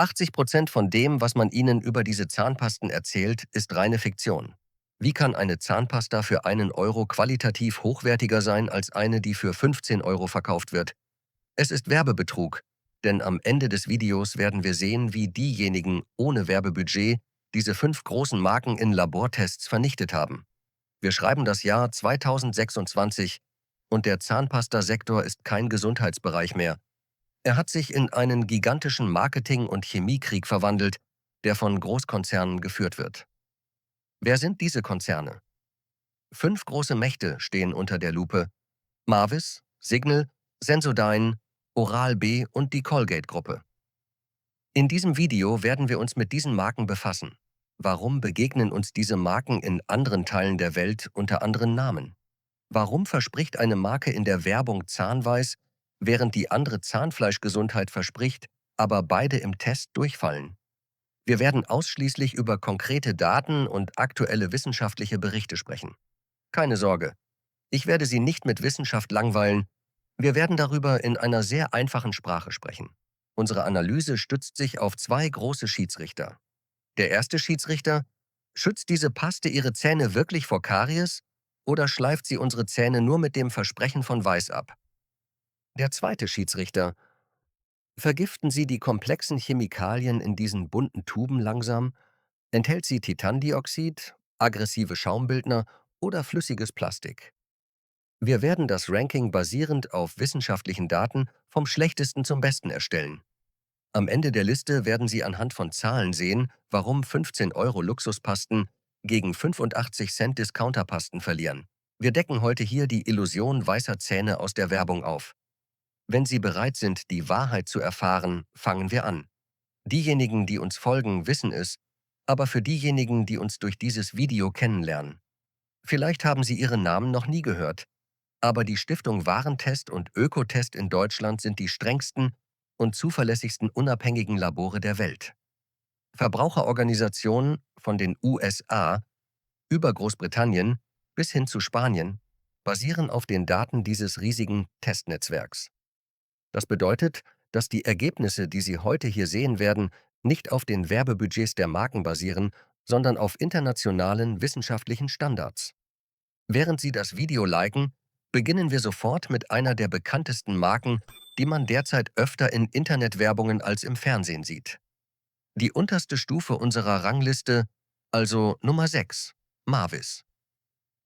80% von dem, was man Ihnen über diese Zahnpasten erzählt, ist reine Fiktion. Wie kann eine Zahnpasta für 1 € qualitativ hochwertiger sein als eine, die für 15 € verkauft wird? Es ist Werbebetrug, denn am Ende des Videos werden wir sehen, wie diejenigen ohne Werbebudget diese 5 großen Marken in Labortests vernichtet haben. Wir schreiben das Jahr 2026 und der Zahnpasta-Sektor ist kein Gesundheitsbereich mehr. Er hat sich in einen gigantischen Marketing- und Chemiekrieg verwandelt, der von Großkonzernen geführt wird. Wer sind diese Konzerne? 5 große Mächte stehen unter der Lupe: Marvis, Signal, Sensodyne, Oral-B und die Colgate-Gruppe. In diesem Video werden wir uns mit diesen Marken befassen. Warum begegnen uns diese Marken in anderen Teilen der Welt unter anderen Namen? Warum verspricht eine Marke in der Werbung Zahnweiß, während die andere Zahnfleischgesundheit verspricht, aber beide im Test durchfallen? Wir werden ausschließlich über konkrete Daten und aktuelle wissenschaftliche Berichte sprechen. Keine Sorge, ich werde Sie nicht mit Wissenschaft langweilen. Wir werden darüber in einer sehr einfachen Sprache sprechen. Unsere Analyse stützt sich auf 2 große Schiedsrichter. Der erste Schiedsrichter: Schützt diese Paste Ihre Zähne wirklich vor Karies oder schleift sie unsere Zähne nur mit dem Versprechen von Weiß ab? Der zweite Schiedsrichter: Vergiften Sie die komplexen Chemikalien in diesen bunten Tuben langsam? Enthält sie Titandioxid, aggressive Schaumbildner oder flüssiges Plastik? Wir werden das Ranking basierend auf wissenschaftlichen Daten vom Schlechtesten zum Besten erstellen. Am Ende der Liste werden Sie anhand von Zahlen sehen, warum 15 € Luxuspasten gegen 85 Cent Discounterpasten verlieren. Wir decken heute hier die Illusion weißer Zähne aus der Werbung auf. Wenn Sie bereit sind, die Wahrheit zu erfahren, fangen wir an. Diejenigen, die uns folgen, wissen es, aber für diejenigen, die uns durch dieses Video kennenlernen. Vielleicht haben Sie Ihren Namen noch nie gehört, aber die Stiftung Warentest und Ökotest in Deutschland sind die strengsten und zuverlässigsten unabhängigen Labore der Welt. Verbraucherorganisationen von den USA über Großbritannien bis hin zu Spanien basieren auf den Daten dieses riesigen Testnetzwerks. Das bedeutet, dass die Ergebnisse, die Sie heute hier sehen werden, nicht auf den Werbebudgets der Marken basieren, sondern auf internationalen wissenschaftlichen Standards. Während Sie das Video liken, beginnen wir sofort mit einer der bekanntesten Marken, die man derzeit öfter in Internetwerbungen als im Fernsehen sieht. Die unterste Stufe unserer Rangliste, also Nummer 6, Marvis.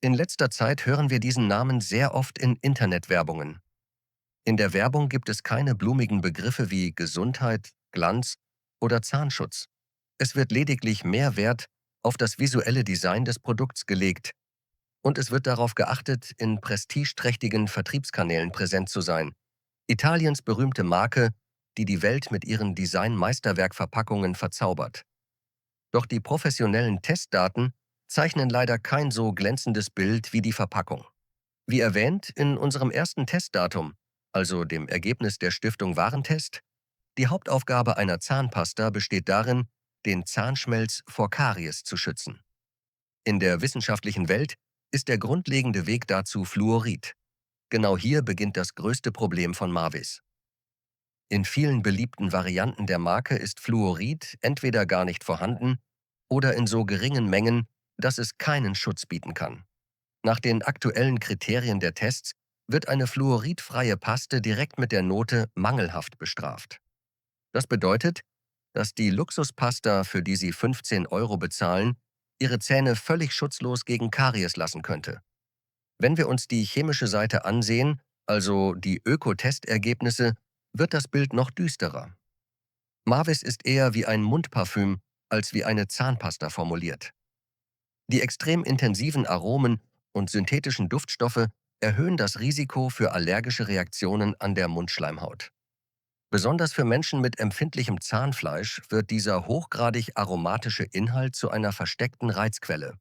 In letzter Zeit hören wir diesen Namen sehr oft in Internetwerbungen. In der Werbung gibt es keine blumigen Begriffe wie Gesundheit, Glanz oder Zahnschutz. Es wird lediglich mehr Wert auf das visuelle Design des Produkts gelegt und es wird darauf geachtet, in prestigeträchtigen Vertriebskanälen präsent zu sein. Italiens berühmte Marke, die die Welt mit ihren Design-Meisterwerk-Verpackungen verzaubert. Doch die professionellen Testdaten zeichnen leider kein so glänzendes Bild wie die Verpackung. Wie erwähnt, in unserem ersten Testdatum, also dem Ergebnis der Stiftung Warentest, die Hauptaufgabe einer Zahnpasta besteht darin, den Zahnschmelz vor Karies zu schützen. In der wissenschaftlichen Welt ist der grundlegende Weg dazu Fluorid. Genau hier beginnt das größte Problem von Marvis. In vielen beliebten Varianten der Marke ist Fluorid entweder gar nicht vorhanden oder in so geringen Mengen, dass es keinen Schutz bieten kann. Nach den aktuellen Kriterien der Tests wird eine fluoridfreie Paste direkt mit der Note mangelhaft bestraft. Das bedeutet, dass die Luxuspasta, für die Sie 15 € bezahlen, Ihre Zähne völlig schutzlos gegen Karies lassen könnte. Wenn wir uns die chemische Seite ansehen, also die Ökotestergebnisse, wird das Bild noch düsterer. Marvis ist eher wie ein Mundparfüm als wie eine Zahnpasta formuliert. Die extrem intensiven Aromen und synthetischen Duftstoffe erhöhen das Risiko für allergische Reaktionen an der Mundschleimhaut. Besonders für Menschen mit empfindlichem Zahnfleisch wird dieser hochgradig aromatische Inhalt zu einer versteckten Reizquelle.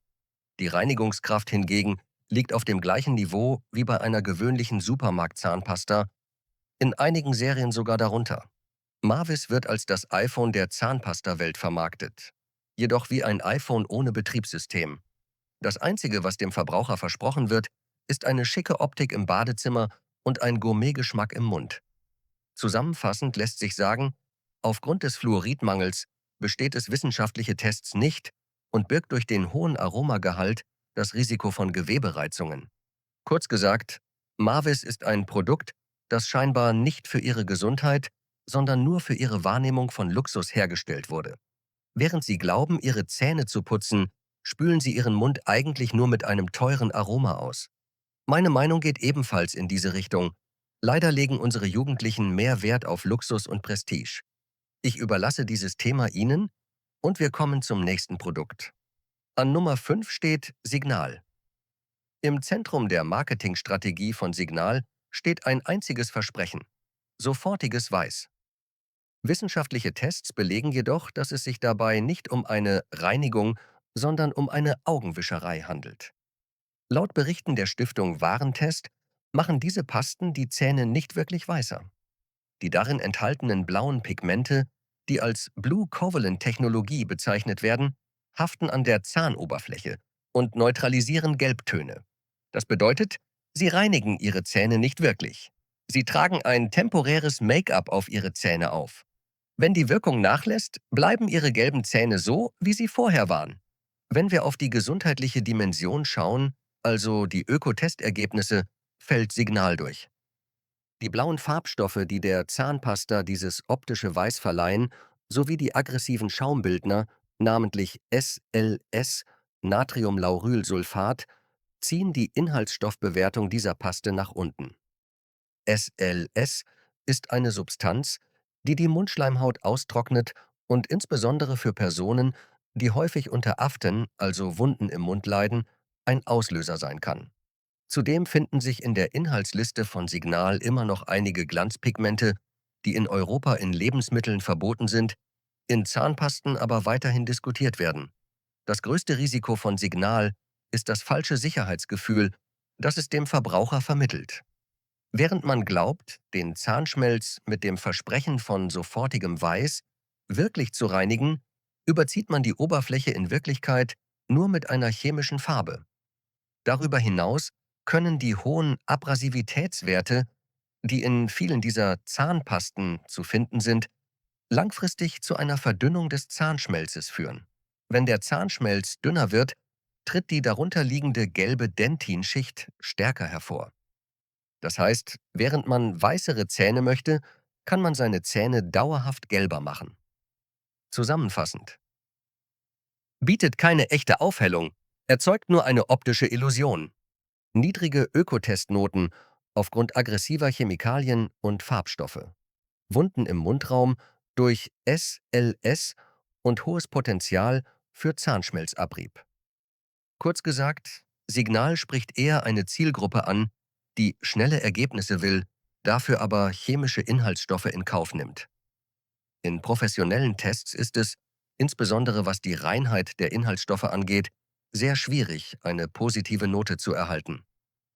Die Reinigungskraft hingegen liegt auf dem gleichen Niveau wie bei einer gewöhnlichen Supermarkt-Zahnpasta, in einigen Serien sogar darunter. Marvis wird als das iPhone der Zahnpasta-Welt vermarktet, jedoch wie ein iPhone ohne Betriebssystem. Das Einzige, was dem Verbraucher versprochen wird, ist eine schicke Optik im Badezimmer und ein Gourmet-Geschmack im Mund. Zusammenfassend lässt sich sagen, Aufgrund des Fluoridmangels besteht es wissenschaftliche Tests nicht und birgt durch den hohen Aromagehalt das Risiko von Gewebereizungen. Kurz gesagt, Marvis ist ein Produkt, das scheinbar nicht für Ihre Gesundheit, sondern nur für Ihre Wahrnehmung von Luxus hergestellt wurde. Während Sie glauben, Ihre Zähne zu putzen, spülen Sie Ihren Mund eigentlich nur mit einem teuren Aroma aus. Meine Meinung geht ebenfalls in diese Richtung. Leider legen unsere Jugendlichen mehr Wert auf Luxus und Prestige. Ich überlasse dieses Thema Ihnen und wir kommen zum nächsten Produkt. An Nummer 5 steht Signal. Im Zentrum der Marketingstrategie von Signal steht ein einziges Versprechen: sofortiges Weiß. Wissenschaftliche Tests belegen jedoch, dass es sich dabei nicht um eine Reinigung, sondern um eine Augenwischerei handelt. Laut Berichten der Stiftung Warentest machen diese Pasten die Zähne nicht wirklich weißer. Die darin enthaltenen blauen Pigmente, die als Blue Covalent-Technologie bezeichnet werden, haften an der Zahnoberfläche und neutralisieren Gelbtöne. Das bedeutet, sie reinigen Ihre Zähne nicht wirklich. Sie tragen ein temporäres Make-up auf Ihre Zähne auf. Wenn die Wirkung nachlässt, bleiben Ihre gelben Zähne so, wie sie vorher waren. Wenn wir auf die gesundheitliche Dimension schauen, also die Ökotestergebnisse, fällt Signal durch. Die blauen Farbstoffe, die der Zahnpasta dieses optische Weiß verleihen, sowie die aggressiven Schaumbildner, namentlich SLS, Natriumlaurylsulfat, ziehen die Inhaltsstoffbewertung dieser Paste nach unten. SLS ist eine Substanz, die die Mundschleimhaut austrocknet und insbesondere für Personen, die häufig unter Aften, also Wunden im Mund leiden, ein Auslöser sein kann. Zudem finden sich in der Inhaltsliste von Signal immer noch einige Glanzpigmente, die in Europa in Lebensmitteln verboten sind, in Zahnpasten aber weiterhin diskutiert werden. Das größte Risiko von Signal ist das falsche Sicherheitsgefühl, das es dem Verbraucher vermittelt. Während man glaubt, den Zahnschmelz mit dem Versprechen von sofortigem Weiß wirklich zu reinigen, überzieht man die Oberfläche in Wirklichkeit nur mit einer chemischen Farbe. Darüber hinaus können die hohen Abrasivitätswerte, die in vielen dieser Zahnpasten zu finden sind, langfristig zu einer Verdünnung des Zahnschmelzes führen. Wenn der Zahnschmelz dünner wird, tritt die darunter liegende gelbe Dentinschicht stärker hervor. Das heißt, während man weißere Zähne möchte, kann man seine Zähne dauerhaft gelber machen. Zusammenfassend: bietet keine echte Aufhellung, erzeugt nur eine optische Illusion. Niedrige Ökotestnoten aufgrund aggressiver Chemikalien und Farbstoffe. Wunden im Mundraum durch SLS und hohes Potenzial für Zahnschmelzabrieb. Kurz gesagt, Signal spricht eher eine Zielgruppe an, die schnelle Ergebnisse will, dafür aber chemische Inhaltsstoffe in Kauf nimmt. In professionellen Tests ist es, insbesondere was die Reinheit der Inhaltsstoffe angeht, sehr schwierig, eine positive Note zu erhalten.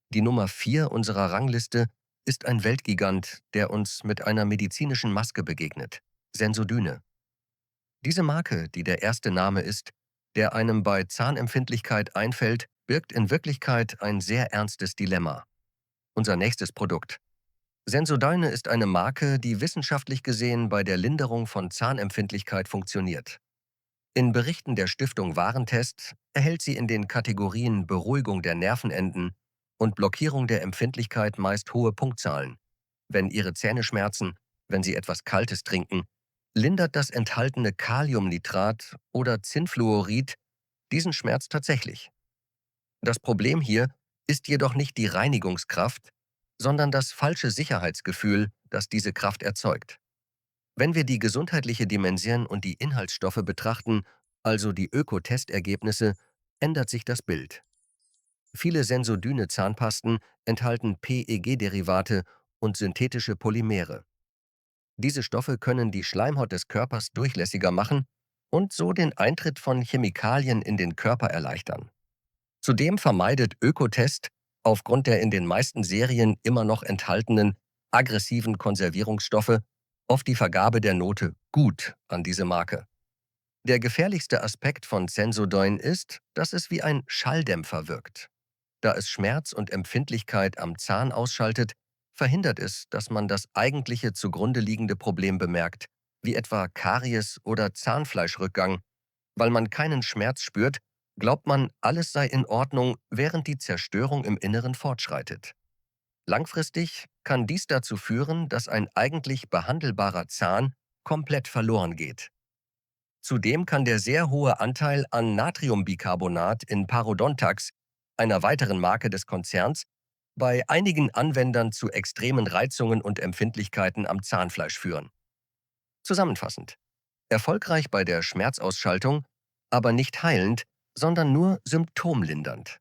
Die Nummer 4 unserer Rangliste ist ein Weltgigant, der uns mit einer medizinischen Maske begegnet: Sensodyne. Diese Marke, die der erste Name ist, der einem bei Zahnempfindlichkeit einfällt, birgt in Wirklichkeit ein sehr ernstes Dilemma. Unser nächstes Produkt. Sensodyne ist eine Marke, die wissenschaftlich gesehen bei der Linderung von Zahnempfindlichkeit funktioniert. In Berichten der Stiftung Warentest erhält sie in den Kategorien Beruhigung der Nervenenden und Blockierung der Empfindlichkeit meist hohe Punktzahlen. Wenn Ihre Zähne schmerzen, wenn Sie etwas Kaltes trinken, lindert das enthaltene Kaliumnitrat oder Zinfluorid diesen Schmerz tatsächlich. Das Problem hier ist jedoch nicht die Reinigungskraft, sondern das falsche Sicherheitsgefühl, das diese Kraft erzeugt. Wenn wir die gesundheitliche Dimension und die Inhaltsstoffe betrachten, also die Ökotestergebnisse, ändert sich das Bild. Viele sensodyne Zahnpasten enthalten PEG-Derivate und synthetische Polymere. Diese Stoffe können die Schleimhaut des Körpers durchlässiger machen und so den Eintritt von Chemikalien in den Körper erleichtern. Zudem vermeidet Ökotest aufgrund der in den meisten Serien immer noch enthaltenen aggressiven Konservierungsstoffe oft die Vergabe der Note gut an diese Marke. Der gefährlichste Aspekt von Sensodyne ist, dass es wie ein Schalldämpfer wirkt. Da es Schmerz und Empfindlichkeit am Zahn ausschaltet, verhindert es, dass man das eigentliche zugrunde liegende Problem bemerkt, wie etwa Karies oder Zahnfleischrückgang. Weil man keinen Schmerz spürt, glaubt man, alles sei in Ordnung, während die Zerstörung im Inneren fortschreitet. Langfristig kann dies dazu führen, dass ein eigentlich behandelbarer Zahn komplett verloren geht. Zudem kann der sehr hohe Anteil an Natriumbicarbonat in Parodontax, einer weiteren Marke des Konzerns, bei einigen Anwendern zu extremen Reizungen und Empfindlichkeiten am Zahnfleisch führen. Zusammenfassend: Erfolgreich bei der Schmerzausschaltung, aber nicht heilend, sondern nur symptomlindernd.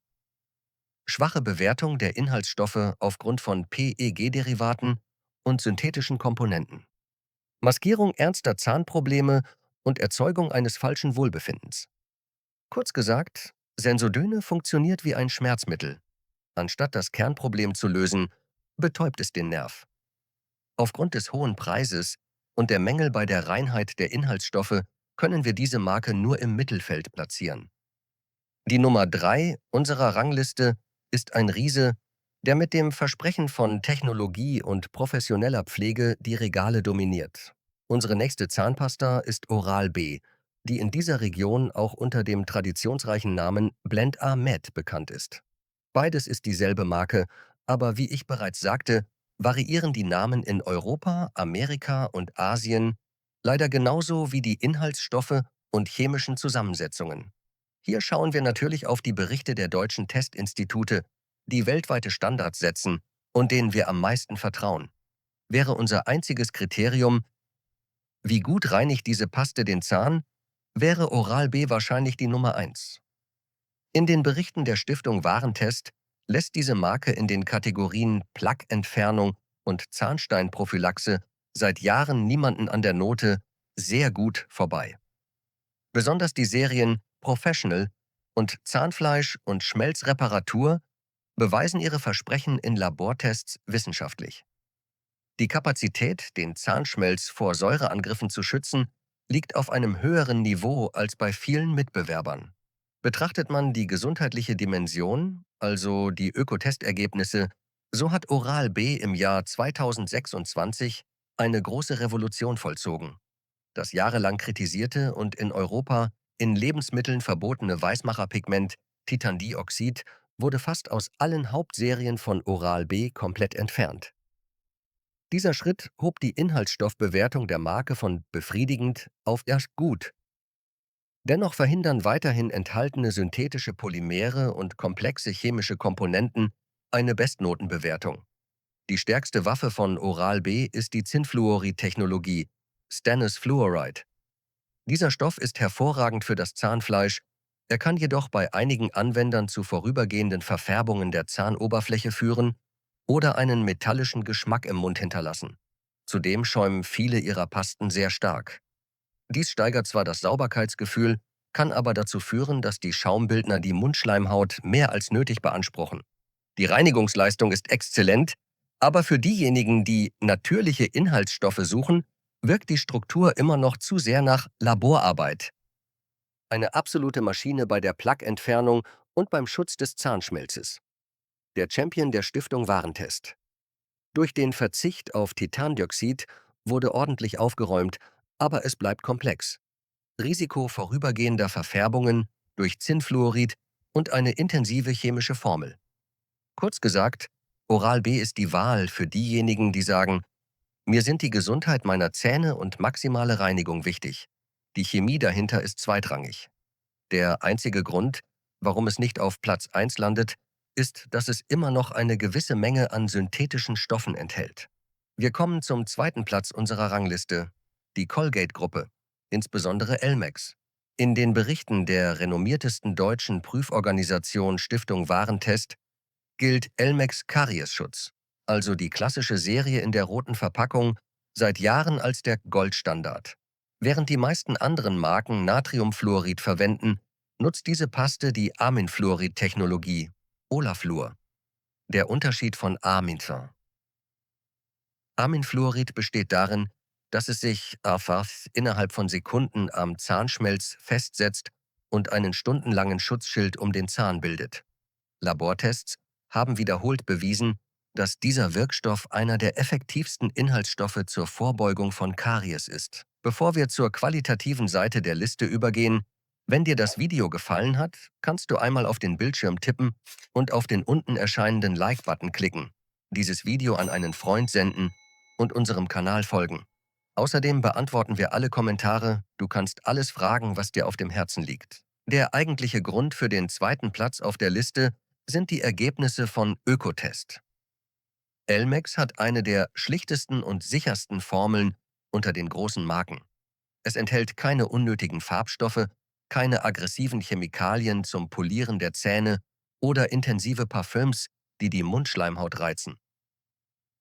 Schwache Bewertung der Inhaltsstoffe aufgrund von PEG-Derivaten und synthetischen Komponenten. Maskierung ernster Zahnprobleme und Erzeugung eines falschen Wohlbefindens. Kurz gesagt, Sensodyne funktioniert wie ein Schmerzmittel. Anstatt das Kernproblem zu lösen, betäubt es den Nerv. Aufgrund des hohen Preises und der Mängel bei der Reinheit der Inhaltsstoffe können wir diese Marke nur im Mittelfeld platzieren. Die Nummer 3 unserer Rangliste ist ein Riese, der mit dem Versprechen von Technologie und professioneller Pflege die Regale dominiert. Unsere nächste Zahnpasta ist Oral-B, die in dieser Region auch unter dem traditionsreichen Namen Blend-A Med bekannt ist. Beides ist dieselbe Marke, aber wie ich bereits sagte, variieren die Namen in Europa, Amerika und Asien leider genauso wie die Inhaltsstoffe und chemischen Zusammensetzungen. Hier schauen wir natürlich auf die Berichte der deutschen Testinstitute, die weltweite Standards setzen und denen wir am meisten vertrauen. Wäre unser einziges Kriterium, wie gut reinigt diese Paste den Zahn, wäre Oral-B wahrscheinlich die Nummer 1. In den Berichten der Stiftung Warentest lässt diese Marke in den Kategorien Plaqueentfernung und Zahnsteinprophylaxe seit Jahren niemanden an der Note sehr gut vorbei. Besonders die Serien Professional und Zahnfleisch- und Schmelzreparatur beweisen ihre Versprechen in Labortests wissenschaftlich. Die Kapazität, den Zahnschmelz vor Säureangriffen zu schützen, liegt auf einem höheren Niveau als bei vielen Mitbewerbern. Betrachtet man die gesundheitliche Dimension, also die Ökotestergebnisse, so hat Oral-B im Jahr 2026 eine große Revolution vollzogen. Das jahrelang kritisierte und in Europa in Lebensmitteln verbotene Weißmacherpigment Titandioxid wurde fast aus allen Hauptserien von Oral-B komplett entfernt. Dieser Schritt hob die Inhaltsstoffbewertung der Marke von befriedigend auf erst gut. Dennoch verhindern weiterhin enthaltene synthetische Polymere und komplexe chemische Komponenten eine Bestnotenbewertung. Die stärkste Waffe von Oral-B ist die Zinfluorid-Technologie, Stannous Fluoride. Dieser Stoff ist hervorragend für das Zahnfleisch, er kann jedoch bei einigen Anwendern zu vorübergehenden Verfärbungen der Zahnoberfläche führen oder einen metallischen Geschmack im Mund hinterlassen. Zudem schäumen viele ihrer Pasten sehr stark. Dies steigert zwar das Sauberkeitsgefühl, kann aber dazu führen, dass die Schaumbildner die Mundschleimhaut mehr als nötig beanspruchen. Die Reinigungsleistung ist exzellent, aber für diejenigen, die natürliche Inhaltsstoffe suchen, wirkt die Struktur immer noch zu sehr nach Laborarbeit. Eine absolute Maschine bei der Plaqueentfernung und beim Schutz des Zahnschmelzes. Der Champion der Stiftung Warentest. Durch den Verzicht auf Titandioxid wurde ordentlich aufgeräumt, aber es bleibt komplex. Risiko vorübergehender Verfärbungen durch Zinfluorid und eine intensive chemische Formel. Kurz gesagt, Oral-B ist die Wahl für diejenigen, die sagen, mir sind die Gesundheit meiner Zähne und maximale Reinigung wichtig. Die Chemie dahinter ist zweitrangig. Der einzige Grund, warum es nicht auf Platz 1 landet, ist, dass es immer noch eine gewisse Menge an synthetischen Stoffen enthält. Wir kommen zum zweiten Platz unserer Rangliste, die Colgate-Gruppe, insbesondere Elmex. In den Berichten der renommiertesten deutschen Prüforganisation Stiftung Warentest gilt Elmex Kariesschutz, also die klassische Serie in der roten Verpackung, seit Jahren als der Goldstandard. Während die meisten anderen Marken Natriumfluorid verwenden, nutzt diese Paste die Aminfluorid-Technologie, Olafluor. Der Unterschied von Aminfin. Aminfluorid besteht darin, dass es sich innerhalb von Sekunden am Zahnschmelz festsetzt und einen stundenlangen Schutzschild um den Zahn bildet. Labortests haben wiederholt bewiesen, dass dieser Wirkstoff einer der effektivsten Inhaltsstoffe zur Vorbeugung von Karies ist. Bevor wir zur qualitativen Seite der Liste übergehen, wenn dir das Video gefallen hat, kannst du einmal auf den Bildschirm tippen und auf den unten erscheinenden Like-Button klicken, dieses Video an einen Freund senden und unserem Kanal folgen. Außerdem beantworten wir alle Kommentare, du kannst alles fragen, was dir auf dem Herzen liegt. Der eigentliche Grund für den zweiten Platz auf der Liste sind die Ergebnisse von Ökotest. Elmex hat eine der schlichtesten und sichersten Formeln unter den großen Marken. Es enthält keine unnötigen Farbstoffe, keine aggressiven Chemikalien zum Polieren der Zähne oder intensive Parfüms, die die Mundschleimhaut reizen.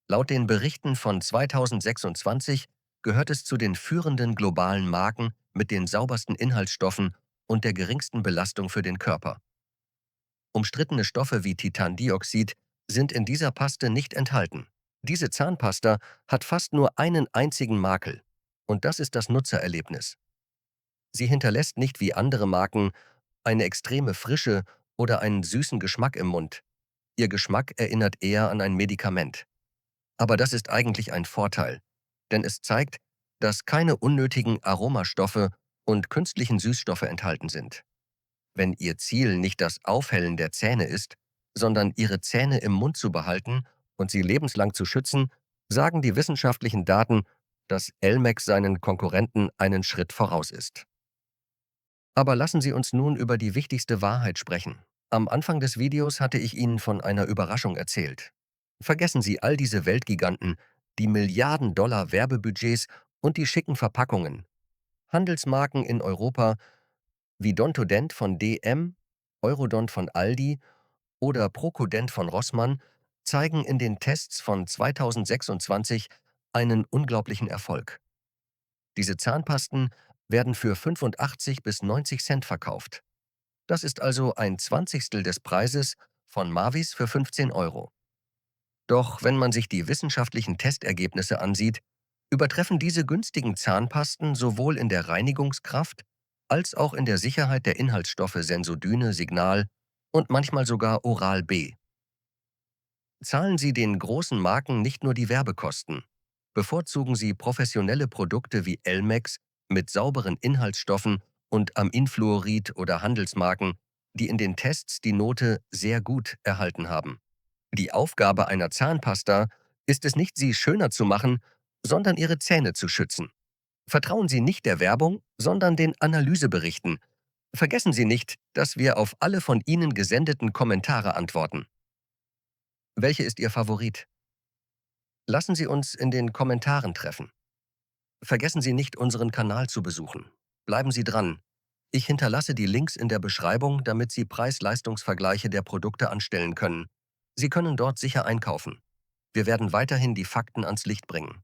Laut den Berichten von 2026 gehört es zu den führenden globalen Marken mit den saubersten Inhaltsstoffen und der geringsten Belastung für den Körper. Umstrittene Stoffe wie Titandioxid sind in dieser Paste nicht enthalten. Diese Zahnpasta hat fast nur einen einzigen Makel, und das ist das Nutzererlebnis. Sie hinterlässt nicht wie andere Marken eine extreme Frische oder einen süßen Geschmack im Mund. Ihr Geschmack erinnert eher an ein Medikament. Aber das ist eigentlich ein Vorteil, denn es zeigt, dass keine unnötigen Aromastoffe und künstlichen Süßstoffe enthalten sind. Wenn Ihr Ziel nicht das Aufhellen der Zähne ist, sondern Ihre Zähne im Mund zu behalten und sie lebenslang zu schützen, sagen die wissenschaftlichen Daten, dass Elmex seinen Konkurrenten einen Schritt voraus ist. Aber lassen Sie uns nun über die wichtigste Wahrheit sprechen. Am Anfang des Videos hatte ich Ihnen von einer Überraschung erzählt. Vergessen Sie all diese Weltgiganten, die Milliarden-Dollar Werbebudgets und die schicken Verpackungen. Handelsmarken in Europa wie Dontodent von DM, Eurodont von Aldi oder Procodent von Rossmann zeigen in den Tests von 2026 einen unglaublichen Erfolg. Diese Zahnpasten werden für 85 bis 90 Cent verkauft. Das ist also ein Zwanzigstel des Preises von Mavis für 15 Euro. Doch wenn man sich die wissenschaftlichen Testergebnisse ansieht, übertreffen diese günstigen Zahnpasten sowohl in der Reinigungskraft als auch in der Sicherheit der Inhaltsstoffe Sensodyne, Signal und manchmal sogar Oral B. Zahlen Sie den großen Marken nicht nur die Werbekosten. Bevorzugen Sie professionelle Produkte wie Elmex mit sauberen Inhaltsstoffen und Aminfluorid oder Handelsmarken, die in den Tests die Note sehr gut erhalten haben. Die Aufgabe einer Zahnpasta ist es nicht, sie schöner zu machen, sondern Ihre Zähne zu schützen. Vertrauen Sie nicht der Werbung, sondern den Analyseberichten. Vergessen Sie nicht, dass wir auf alle von Ihnen gesendeten Kommentare antworten. Welche ist Ihr Favorit? Lassen Sie uns in den Kommentaren treffen. Vergessen Sie nicht, unseren Kanal zu besuchen. Bleiben Sie dran. Ich hinterlasse die Links in der Beschreibung, damit Sie Preis-Leistungs-Vergleiche der Produkte anstellen können. Sie können dort sicher einkaufen. Wir werden weiterhin die Fakten ans Licht bringen.